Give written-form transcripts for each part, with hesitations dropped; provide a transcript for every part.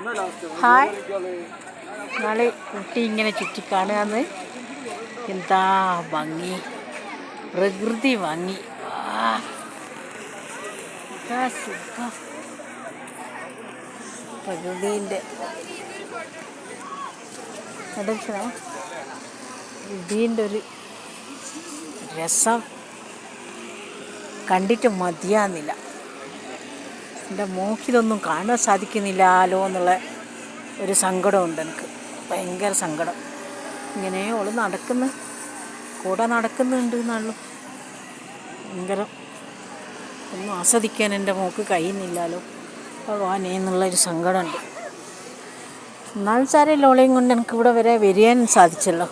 Hi, നാളെ കുട്ടി ഇങ്ങനെ ചുറ്റി കാണുകയെന്ന് എന്താ ഭംഗി, പ്രകൃതി ഭംഗി. പ്രകൃതിൻ്റെ ഇതിൻ്റെ ഒരു രസം കണ്ടിട്ട് മതിയാകുന്നില്ല. എൻ്റെ മോക്കിതൊന്നും കാണാൻ സാധിക്കുന്നില്ലല്ലോ എന്നുള്ള ഒരു സങ്കടമുണ്ട് എനിക്ക്, ഭയങ്കര സങ്കടം. ഇങ്ങനെ ഓള് കൂടെ നടക്കുന്നുണ്ട് എന്നുള്ളൂ. ഭയങ്കര ഒന്നും ആസ്വദിക്കാൻ എൻ്റെ മോക്ക് കഴിയുന്നില്ലല്ലോ ഭഗവാനേ എന്നുള്ളൊരു സങ്കടമുണ്ട്. എന്നാലും സാരമില്ല, ഓളെയും കൊണ്ട് എനിക്ക് ഇവിടെ വരെ വരികയും സാധിച്ചല്ലോ.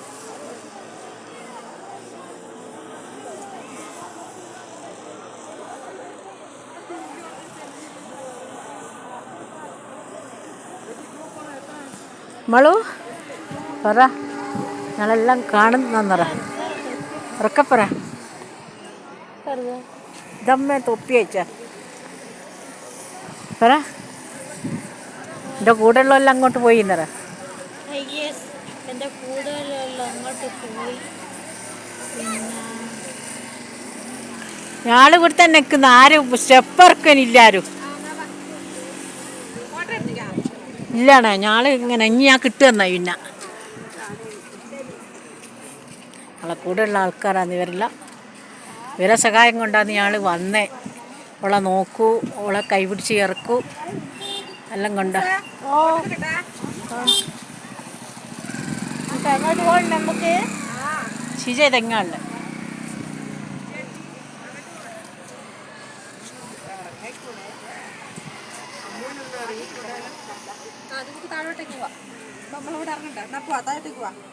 മളു പറ, ഞങ്ങളെല്ലാം കാണുന്നറ ഉറക്കപ്പറ. ഇതമ്മ തൊപ്പി അയച്ച പറ. എൻ്റെ കൂടെ ഉള്ളതെല്ലാം അങ്ങോട്ട് പോയി എന്നറ. എൻ്റെ കൂടുതലെല്ലാം അങ്ങോട്ട് പോയി. ഞാൾ ഇവിടെ തന്നെ നിൽക്കുന്ന, ആരും സ്റ്റെപ്പിറക്കാനില്ലാരും ഇല്ലാണേ. ഞാൾ ഇങ്ങനെ ഇനി ഞാൻ കിട്ടുന്ന പിന്നെ അവളെ കൂടെയുള്ള ആൾക്കാരാണ് ഇവരെല്ലാം. ഇവരെ സഹായം കൊണ്ടാണ് ഞാൾ വന്നേ. ഓളെ നോക്കൂ, ഓളെ കൈപിടിച്ച് ഇറക്കൂ, എല്ലാം കൊണ്ട. നമുക്ക് ശിജ തെങ്ങാളെ താഴോട്ടേക്ക് പോവാം. നമ്മളിവിടെ ഇറങ്ങണ്ട, താഴോട്ടേക്ക് പോവാം.